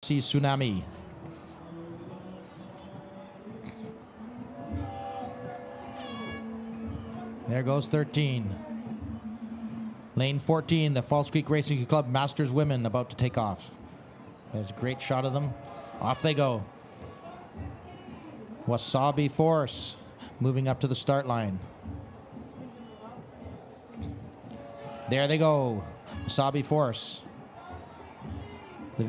See Tsunami. There goes 13. Lane 14, the Falls Creek Racing Club Masters Women about to take off. There's a great shot of them. Off they go. Wasabi Force moving up to the start line. There they go. Wasabi Force. The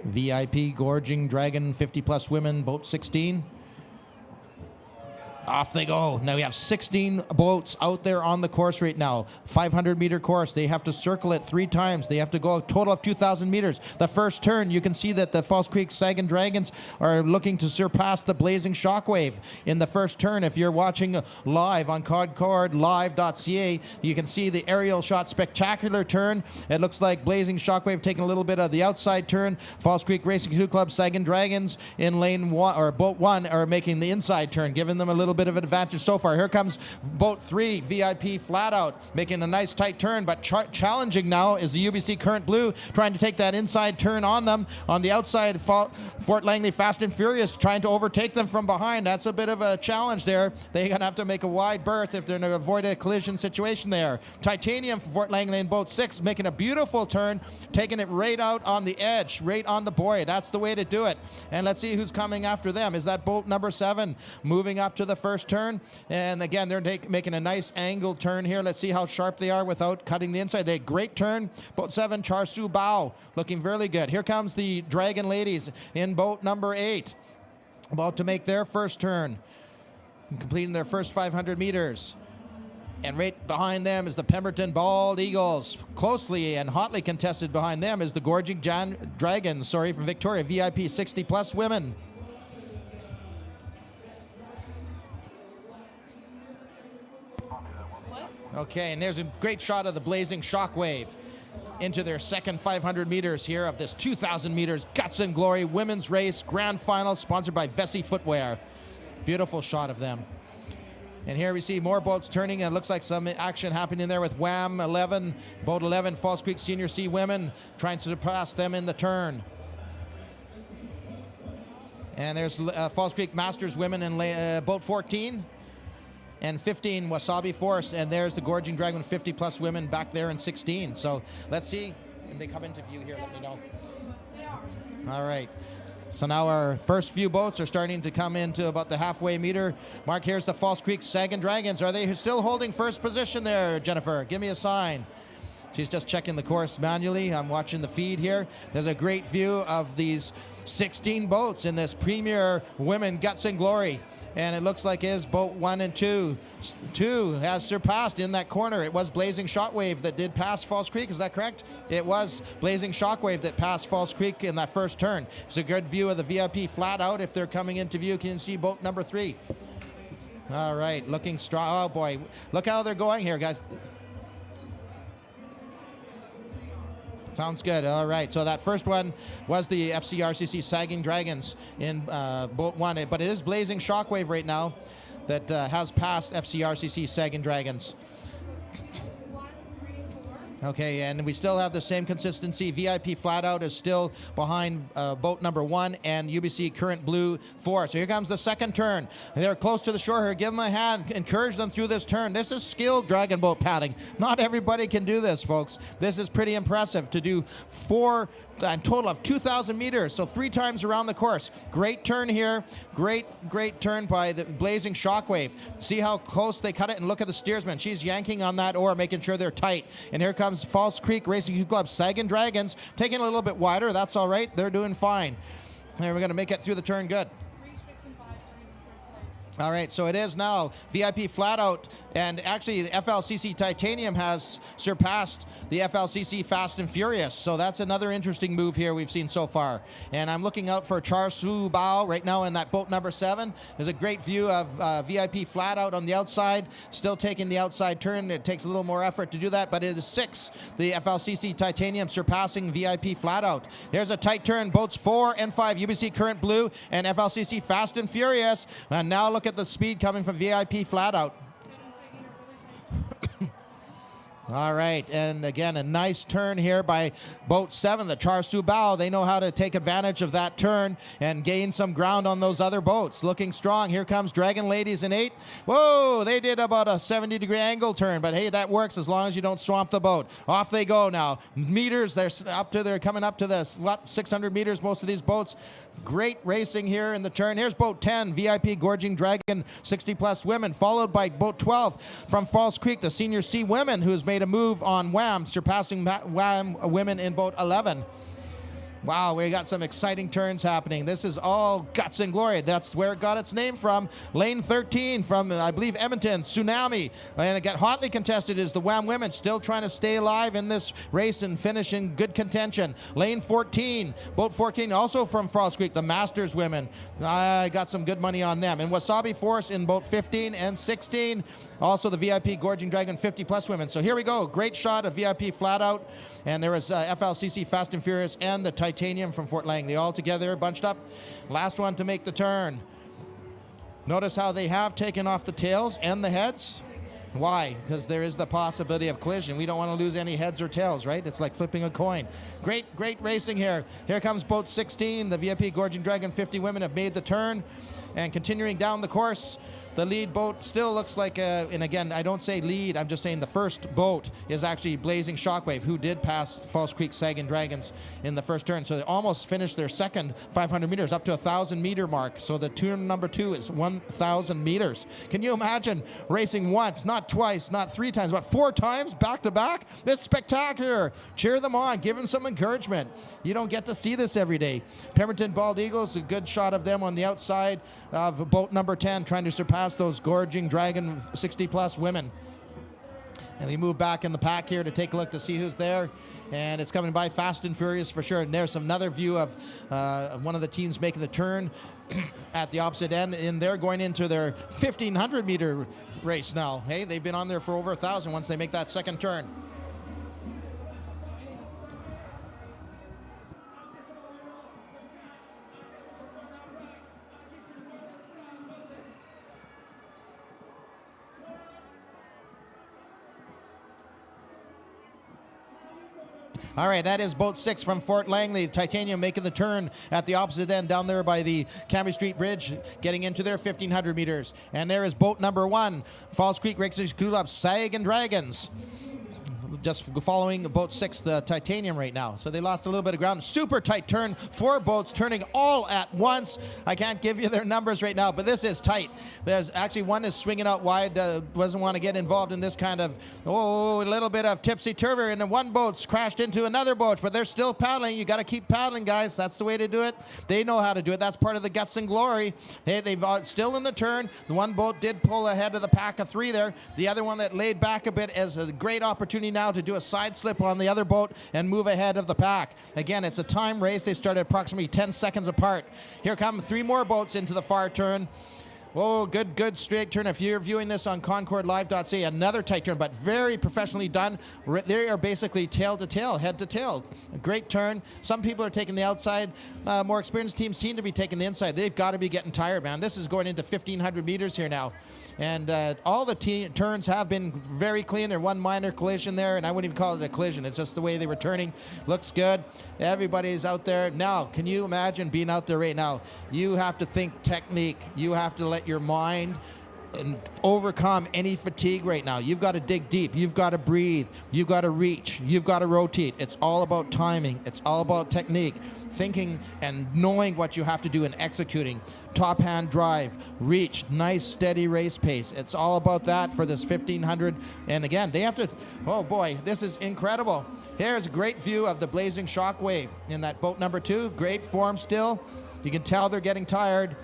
VIP Gorging Dragon 50-plus women, boat 16. Off they go. Now we have 16 boats out there on the course right now. 500-meter course. They have to circle it 3 times. They have to go a total of 2,000 meters. The first turn, you can see that the Falls Creek Sagan Dragons are looking to surpass the Blazing Shockwave in the first turn. If you're watching live on concordlive.ca, you can see the aerial shot. Spectacular turn. It looks like Blazing Shockwave taking a little bit of the outside turn. Falls Creek Racing Club Sagan Dragons in lane 1 or boat 1 are making the inside turn, giving them a little bit of advantage so far. Here comes boat 3, VIP Flat Out, making a nice tight turn, but challenging now is the UBC Current Blue, trying to take that inside turn on them. On the outside, Fort Langley Fast and Furious trying to overtake them from behind. That's a bit of a challenge there. They're going to have to make a wide berth if they're going to avoid a collision situation there. Titanium for Fort Langley in boat 6, making a beautiful turn, taking it right out on the edge, right on the buoy. That's the way to do it. And let's see who's coming after them. Is that boat number 7 moving up to the first turn? And again, they're making a nice angled turn here. Let's see how sharp they are without cutting the inside. They had great turn. Boat 7, Char Su Bao, looking really good. Here comes the Dragon Ladies in boat number 8, about to make their first turn, completing their first 500 meters. And right behind them is the Pemberton Bald Eagles. Closely and hotly contested behind them is the Gorging Dragons, from Victoria, VIP 60-plus women. Okay, and there's a great shot of the Blazing Shockwave into their second 500 meters here of this 2,000 meters Guts and Glory women's race grand final, sponsored by Vessi Footwear. Beautiful shot of them. And here we see more boats turning, and it looks like some action happening there with WAM 11, boat 11, Falls Creek Senior C women, trying to surpass them in the turn. And there's Falls Creek Masters women in boat 14. And 15, Wasabi Force, and there's the Gorging Dragon 50-plus women back there in 16. So let's see when they come into view here. Let me know. All right. So now our first few boats are starting to come into about the halfway meter mark. Here's the Falls Creek Sagan Dragons. Are they still holding first position there, Jennifer? Give me a sign. She's just checking the course manually. I'm watching the feed here. There's a great view of these 16 boats in this premier women Guts and Glory. And it looks like is boat 1 and 2. 2 has surpassed in that corner. It was Blazing Shockwave that did pass Falls Creek. Is that correct? It was Blazing Shockwave that passed Falls Creek in that first turn. It's a good view of the VIP Flat Out. If they're coming into view, you can see boat number 3. All right, looking strong. Oh boy, look how they're going here, guys. Sounds good. All right. So that first one was the FCRCC Sagging Dragons in boat 1, but it is Blazing Shockwave right now that has passed FCRCC Sagging Dragons. Okay, and we still have the same consistency. VIP Flat Out is still behind boat number 1 and UBC Current Blue 4. So here comes the second turn. They're close to the shore here. Give them a hand. Encourage them through this turn. This is skilled dragon boat paddling. Not everybody can do this, folks. This is pretty impressive to do a total of 2,000 meters, so 3 times around the course. Great turn here. Great turn by the Blazing Shockwave. See how close they cut it, and look at the steersman. She's yanking on that oar, making sure they're tight. And here comes Falls Creek Racing Club Sagan Dragons, taking a little bit wider. That's all right. They're doing fine. Here, we're going to make it through the turn good. 3, 6, and 5 starting in 3rd place. All right, so it is now VIP Flat Out, and actually the FLCC Titanium has surpassed the FLCC Fast and Furious, so that's another interesting move here we've seen so far. And I'm looking out for Char Su Bao right now in that boat number 7. There's a great view of VIP Flat Out on the outside, still taking the outside turn. It takes a little more effort to do that, but it is 6, the FLCC Titanium surpassing VIP Flat Out. There's a tight turn, boats 4 and 5, UBC Current Blue and FLCC Fast and Furious. And now look at the speed coming from VIP Flat Out. All right, and again, a nice turn here by boat 7, the Char Siu Bao. They know how to take advantage of that turn and gain some ground on those other boats. Looking strong. Here comes Dragon Ladies in 8. Whoa, they did about a 70-degree angle turn, but hey, that works as long as you don't swamp the boat. Off they go now. Meters, they're coming up to this, 600 meters, most of these boats. Great racing here in the turn. Here's boat 10, VIP Gorging Dragon, 60-plus women, followed by boat 12 from Falls Creek, the Senior C Women, who's made a move on WAM, surpassing WAM women in boat 11. Wow, we got some exciting turns happening. This is all guts and glory. That's where it got its name from. Lane 13 from, I believe, Edmonton, Tsunami. And it got hotly contested is the WAM women, still trying to stay alive in this race and finish in good contention. Lane 14, boat 14, also from Falls Creek, the Masters women. I got some good money on them. And Wasabi Force in boat 15 and 16, also the VIP Gorging Dragon 50-plus women. So here we go. Great shot of VIP flat out. And there was FLCC Fast and Furious and the Titanium from Fort Langley all together, bunched up. Last one to make the turn. Notice how they have taken off the tails and the heads. Why? Because there is the possibility of collision. We don't want to lose any heads or tails, right? It's like flipping a coin. Great racing here. Here comes boat 16. The VIP Gorging Dragon 50 women have made the turn. And continuing down the course, the lead boat still looks like, and again, I don't say lead, I'm just saying the first boat is actually Blazing Shockwave, who did pass Falls Creek Sagan Dragons in the first turn. So they almost finished their second 500 meters, up to a 1,000-meter mark. So the turn number 2 is 1,000 meters. Can you imagine racing once, not twice, not 3 times, but 4 times back to back? That's spectacular. Cheer them on. Give them some encouragement. You don't get to see this every day. Pemberton Bald Eagles, a good shot of them on the outside of boat number 10, trying to surpass those Gorging Dragon 60-plus women. And we move back in the pack here to take a look to see who's there. And it's coming by fast and furious for sure. And there's another view of one of the teams making the turn at the opposite end. And they're going into their 1,500-meter race now. Hey, they've been on there for over 1,000 once they make that second turn. All right, that is boat 6 from Fort Langley. Titanium making the turn at the opposite end down there by the Cambie Street Bridge, getting into their 1,500 meters. And there is boat number 1, Falls Creek Racing Club Sagan Dragons. Just following boat 6, the Titanium right now. So they lost a little bit of ground. Super tight turn. 4 boats turning all at once. I can't give you their numbers right now, but this is tight. There's actually one is swinging out wide, doesn't want to get involved in this kind of, a little bit of tipsy-turvy, and then one boat's crashed into another boat, but they're still paddling. You got to keep paddling, guys. That's the way to do it. They know how to do it. That's part of the guts and glory. They've still in the turn. The one boat did pull ahead of the pack of 3 there. The other one that laid back a bit is a great opportunity now to do a side slip on the other boat and move ahead of the pack. Again, it's a time race. They started approximately 10 seconds apart. Here come 3 more boats into the far turn. Oh, good straight turn. If you're viewing this on concordlive.ca, another tight turn, but very professionally done. They are basically tail to tail, head to tail. A great turn. Some people are taking the outside. More experienced teams seem to be taking the inside. They've got to be getting tired, man. This is going into 1,500 meters here now. And all the turns have been very clean. There's one minor collision there, and I wouldn't even call it a collision. It's just the way they were turning. Looks good. Everybody's out there. Now, can you imagine being out there right now? You have to think technique. You have to let your mind and overcome any fatigue right now. You've got to dig deep. You've got to breathe. You've got to reach. You've got to rotate. It's all about timing. It's all about technique, thinking and knowing what you have to do and executing. Top hand drive, reach, nice steady race pace. It's all about that for this 1,500. And again, they have to, oh boy, this is incredible. Here's a great view of the Blazing Shockwave in that boat number 2. Great form still. You can tell they're getting tired.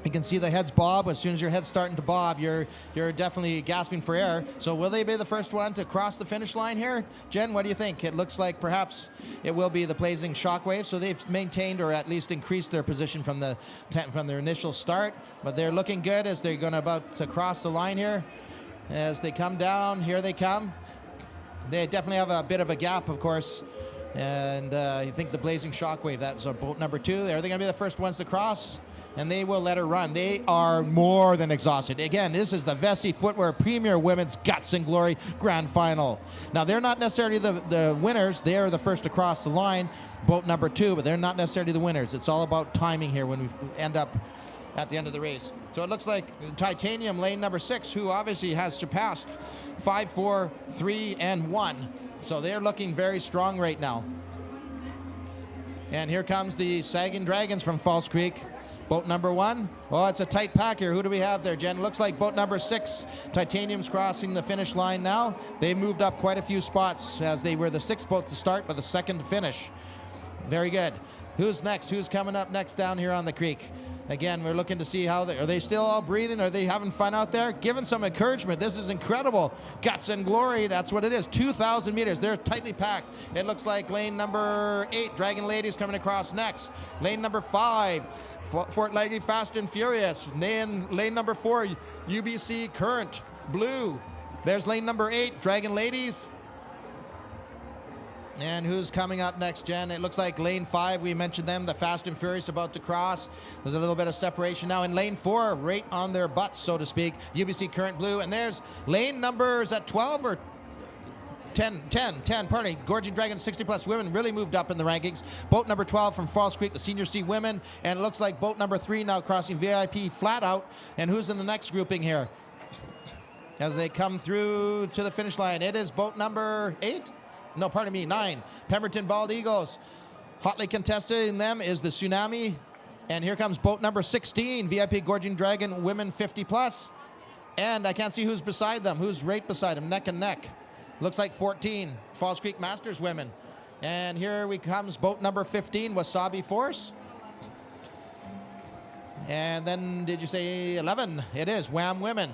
You can see the heads bob. As soon as your head's starting to bob, you're definitely gasping for air. So will they be the first one to cross the finish line here? Jen, what do you think? It looks like perhaps it will be the Blazing Shockwave. So they've maintained or at least increased their position from their initial start. But they're looking good as they're about to cross the line here. As they come down, here they come. They definitely have a bit of a gap, of course, And I think the Blazing Shockwave, that's boat number 2. Are they going to be the first ones to cross? And they will let her run. They are more than exhausted. Again, this is the Vessi Footwear Premier Women's Guts and Glory Grand Final. Now, they're not necessarily the winners. They are the first to cross the line, boat number 2, but they're not necessarily the winners. It's all about timing here when we end up at the end of the race. So it looks like Titanium, lane number 6, who obviously has surpassed 5, 4, 3, and 1. So they're looking very strong right now. And here comes the Sagging Dragons from False Creek. Boat number 1. Oh, it's a tight pack here. Who do we have there, Jen? Looks like boat number 6. Titanium's crossing the finish line now. They moved up quite a few spots as they were the 6th boat to start, but the 2nd to finish. Very good. Who's next? Who's coming up next down here on the creek? Again, we're looking to see how are they still all breathing? Are they having fun out there? Giving some encouragement. This is incredible. Guts and glory. That's what it is. 2,000 meters. They're tightly packed. It looks like lane number 8, Dragon Ladies, coming across next. Lane number 5, Fort Leggy Fast and Furious. Lane number 4, UBC Current Blue. There's lane number 8, Dragon Ladies. And who's coming up next, Jen? It looks like lane 5, we mentioned them, the Fast and Furious about to cross. There's a little bit of separation now in lane 4, right on their butts, so to speak. UBC Current Blue. And there's lane numbers at 12 or 10, pardon me. Gorging Dragon 60 plus women really moved up in the rankings. Boat number 12 from False Creek, the Senior C women. And it looks like boat number 3 now crossing VIP flat out. And who's in the next grouping here? As they come through to the finish line, it is boat number 8. No, pardon me, 9. Pemberton Bald Eagles. Hotly contested in them is the Tsunami. And here comes boat number 16, VIP Gorging Dragon Women 50 plus. And I can't see who's beside them. Who's right beside them, neck and neck. Looks like 14, Falls Creek Masters Women. And here comes boat number 15, Wasabi Force. And then, did you say 11? It is Wham Women.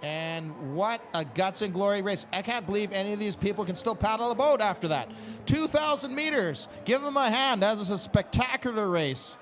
And what a guts and glory race. I can't believe any of these people can still paddle a boat after that. 2,000 meters. Give them a hand. That is a spectacular race.